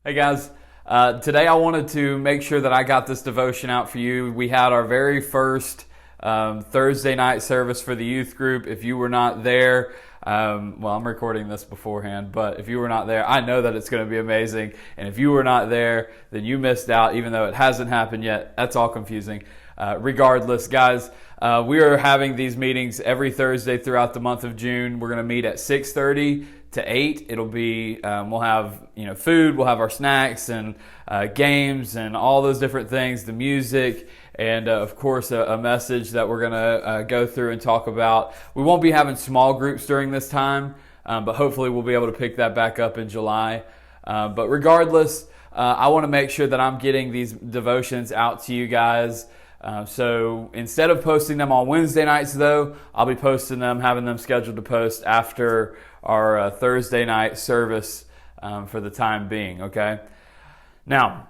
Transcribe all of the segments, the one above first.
Hey guys, today I wanted to make sure that I got this devotion out for you. We had our very first Thursday night service for the youth group. If you were not there, well, I'm recording this beforehand, but if you were not there, I know that it's going to be amazing. And if you were not there, then you missed out, even though it hasn't happened yet. That's all confusing. Regardless, guys, we are having these meetings every Thursday throughout the month of June. We're going to meet at 6:30 to 8. It'll be we'll have food, we'll have our snacks and games and all those different things, the music, and of course a message that we're gonna go through and talk about. We won't be having small groups during this time, but hopefully we'll be able to pick that back up in July. But regardless, I want to make sure that I'm getting these devotions out to you guys. So instead of posting them on Wednesday nights, though, I'll be posting them, having them scheduled to post after our Thursday night service for the time being, okay? Now,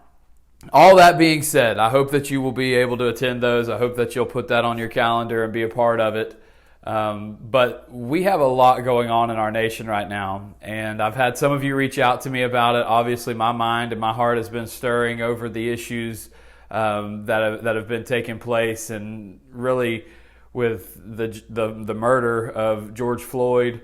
all that being said, I hope that you will be able to attend those. I hope that you'll put that on your calendar and be a part of it. But we have a lot going on in our nation right now, and I've had some of you reach out to me about it. Obviously, my mind and my heart has been stirring over the issues that have been taking place, and really with the murder of George Floyd,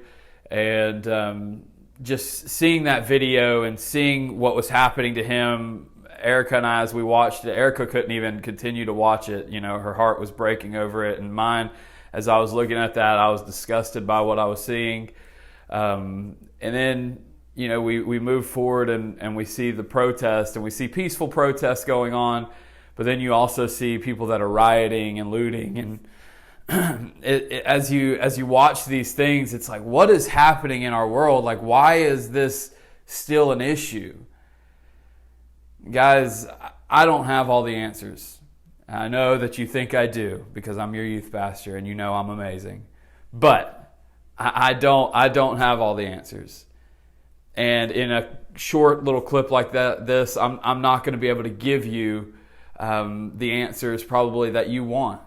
and just seeing that video and seeing what was happening to him. Erica and I, as we watched it, Erica couldn't even continue to watch it. Her heart was breaking over it, and mine, as I was looking at that, I was disgusted by what I was seeing. And then we move forward and we see the protest, and we see peaceful protests going on. But then you also see people that are rioting and looting, and as you watch these things, it's like, what is happening in our world? Like, why is this still an issue? Guys, I don't have all the answers. I know that you think I do because I'm your youth pastor and I'm amazing. But I don't have all the answers. And in a short little clip like that, I'm not going to be able to give you the answers probably that you want.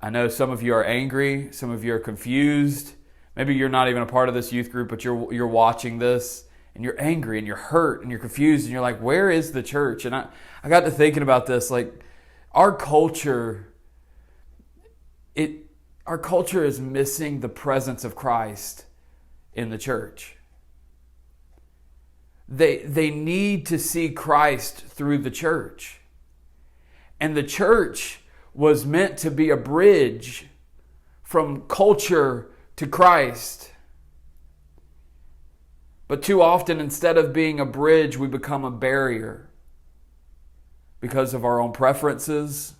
I know some of you are angry, some of you are confused. Maybe you're not even a part of this youth group, but you're watching this and you're angry and you're hurt and you're confused and you're like, where is the church? And I got to thinking about this, like our culture is missing the presence of Christ in the church. They need to see Christ through the church. And the church was meant to be a bridge from culture to Christ. But too often, instead of being a bridge, we become a barrier because of our own preferences,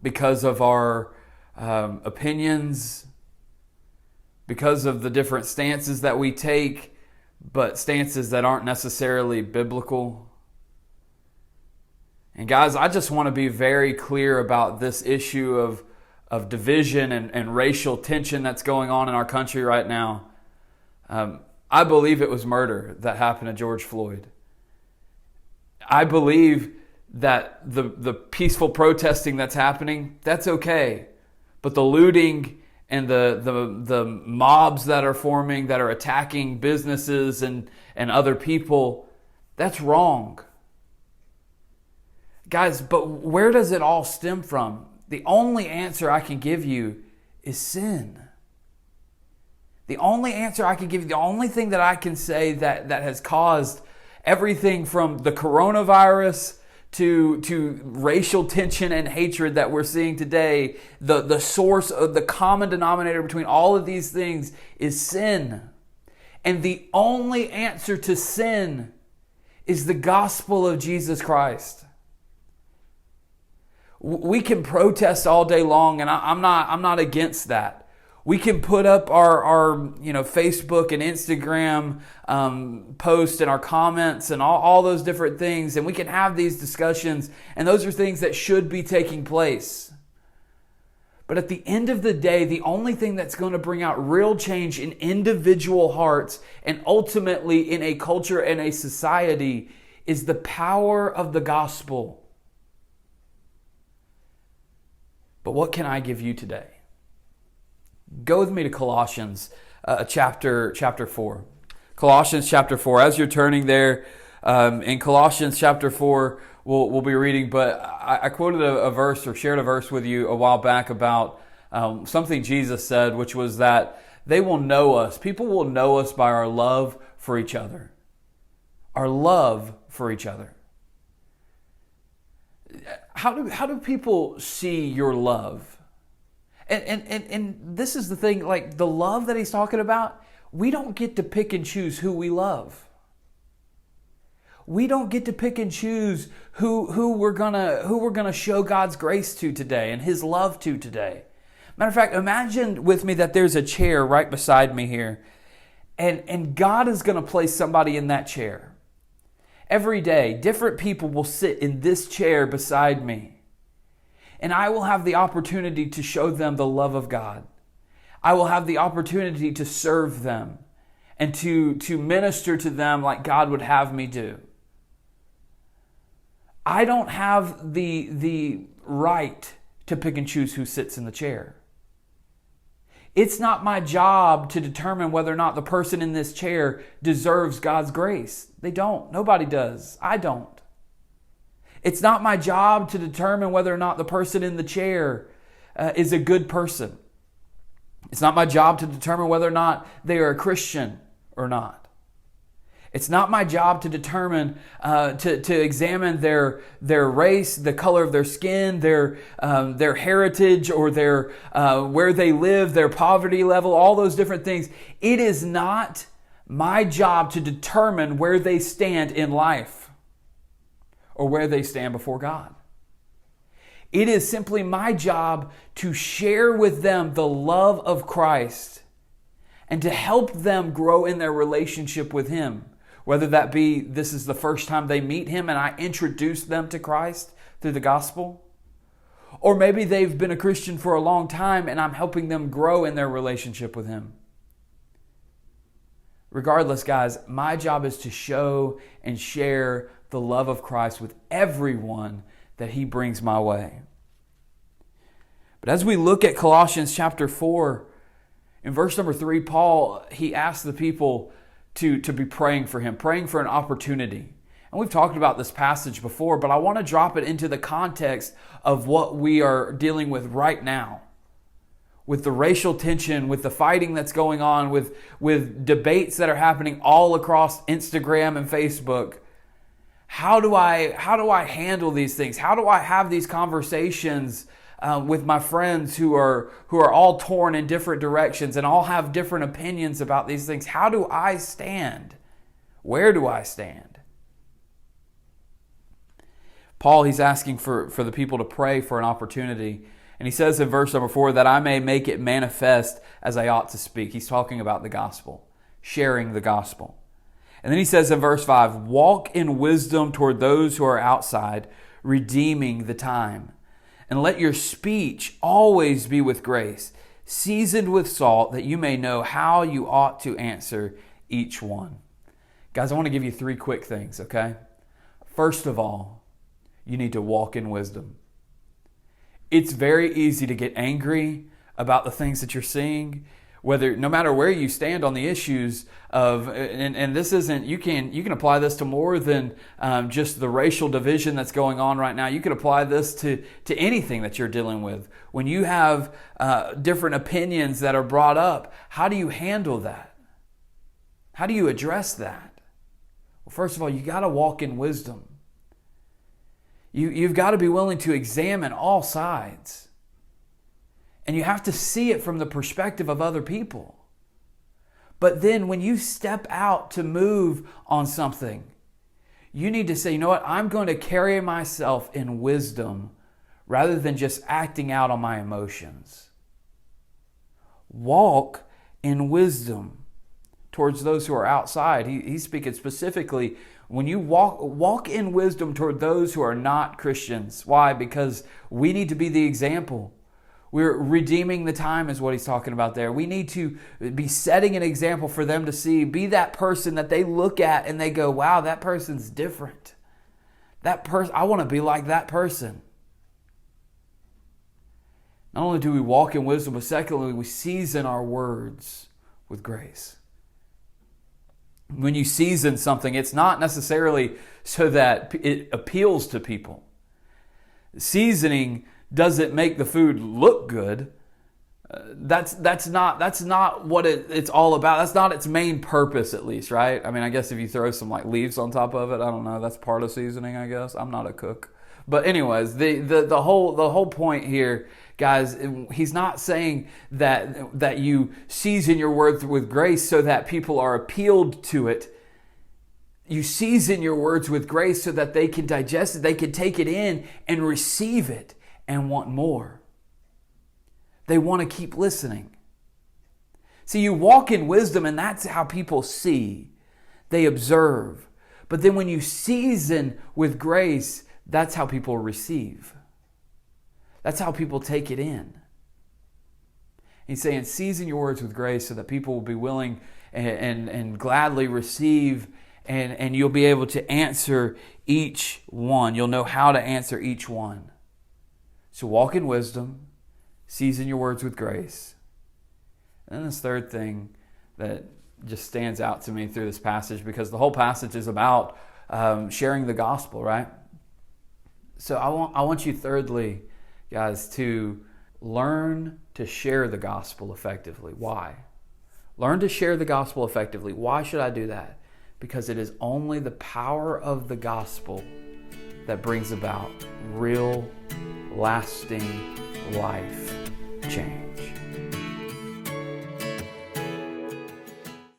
because of our opinions, because of the different stances that we take, but stances that aren't necessarily biblical. And guys, I just want to be very clear about this issue of division and racial tension that's going on in our country right now. I believe it was murder that happened to George Floyd. I believe that the peaceful protesting that's happening, that's okay. But the looting and the mobs that are forming, that are attacking businesses and other people, that's wrong. Guys, but where does it all stem from? The only answer I can give you is sin. The only answer I can give you, the only thing that I can say that has caused everything from the coronavirus to racial tension and hatred that we're seeing today, the source of the common denominator between all of these things is sin. And the only answer to sin is the gospel of Jesus Christ. We can protest all day long, and I'm not against that. We can put up our Facebook and Instagram posts and our comments and all those different things, and we can have these discussions, and those are things that should be taking place. But at the end of the day, the only thing that's going to bring out real change in individual hearts and ultimately in a culture and a society is the power of the gospel. But what can I give you today? Go with me to Colossians chapter 4. Colossians chapter 4. As you're turning there, in Colossians chapter 4, we'll be reading, but I quoted a verse or shared a verse with you a while back about something Jesus said, which was that they will know us. People will know us by our love for each other. Our love for each other. How do people see your love? And this is the thing, like the love that he's talking about, we don't get to pick and choose who we love. We don't get to pick and choose who we're gonna show God's grace to today and His love to today. Matter of fact, imagine with me that there's a chair right beside me here, and God is gonna place somebody in that chair. Every day, different people will sit in this chair beside me, and I will have the opportunity to show them the love of God. I will have the opportunity to serve them and to minister to them like God would have me do. I don't have the right to pick and choose who sits in the chair. It's not my job to determine whether or not the person in this chair deserves God's grace. They don't. Nobody does. I don't. It's not my job to determine whether or not the person in the chair is a good person. It's not my job to determine whether or not they are a Christian or not. It's not my job to determine, to examine their race, the color of their skin, their heritage, or their where they live, their poverty level, all those different things. It is not my job to determine where they stand in life or where they stand before God. It is simply my job to share with them the love of Christ and to help them grow in their relationship with Him. Whether that be this is the first time they meet Him and I introduce them to Christ through the gospel. Or maybe they've been a Christian for a long time and I'm helping them grow in their relationship with Him. Regardless, guys, my job is to show and share the love of Christ with everyone that He brings my way. But as we look at Colossians chapter 4, in verse number 3, Paul, he asks the people to be praying for him, praying for an opportunity. And we've talked about this passage before, but I want to drop it into the context of what we are dealing with right now. With the racial tension, with the fighting that's going on, with debates that are happening all across Instagram and Facebook. How do I handle these things? How do I have these conversations with my friends who are all torn in different directions and all have different opinions about these things? How do I stand? Where do I stand? Paul, he's asking for the people to pray for an opportunity. And he says in verse number 4, that I may make it manifest as I ought to speak. He's talking about the gospel, sharing the gospel. And then he says in verse 5, walk in wisdom toward those who are outside, redeeming the time. And let your speech always be with grace, seasoned with salt, that you may know how you ought to answer each one. Guys, I want to give you 3 quick things, okay? First of all, you need to walk in wisdom. It's very easy to get angry about the things that you're seeing, no matter where you stand on the issues of, and this isn't, you can apply this to more than just the racial division that's going on right now. You can apply this to anything that you're dealing with. When you have different opinions that are brought up, how do you handle that? How do you address that? Well, first of all, you got to walk in wisdom. You've got to be willing to examine all sides. And you have to see it from the perspective of other people. But then when you step out to move on something, you need to say, you know what, I'm going to carry myself in wisdom rather than just acting out on my emotions. Walk in wisdom towards those who are outside. He's speaking specifically when you walk in wisdom toward those who are not Christians. Why? Because we need to be the example. We're redeeming the time is what he's talking about there. We need to be setting an example for them to see. Be that person that they look at and they go, wow, that person's different. That person, I want to be like that person. Not only do we walk in wisdom, but secondly, we season our words with grace. When you season something, it's not necessarily so that it appeals to people. Seasoning doesn't make the food look good. That's not what it's all about. That's not its main purpose, at least, right? I mean, I guess if you throw some like leaves on top of it, I don't know. That's part of seasoning, I guess. I'm not a cook, but anyways, the whole point here, guys, he's not saying that you season your words with grace so that people are appealed to it. You season your words with grace so that they can digest it, they can take it in and receive it and want more. They want to keep listening. See, you walk in wisdom, and that's how people see. They observe. But then when you season with grace, that's how people receive. That's how people take it in. He's saying, season your words with grace so that people will be willing and gladly receive, and you'll be able to answer each one. You'll know how to answer each one. So walk in wisdom. Season your words with grace. And then this third thing that just stands out to me through this passage, because the whole passage is about sharing the gospel, right? So I want you thirdly, guys, to learn to share the gospel effectively. Why? Learn to share the gospel effectively. Why should I do that? Because it is only the power of the gospel that brings about real, lasting life change.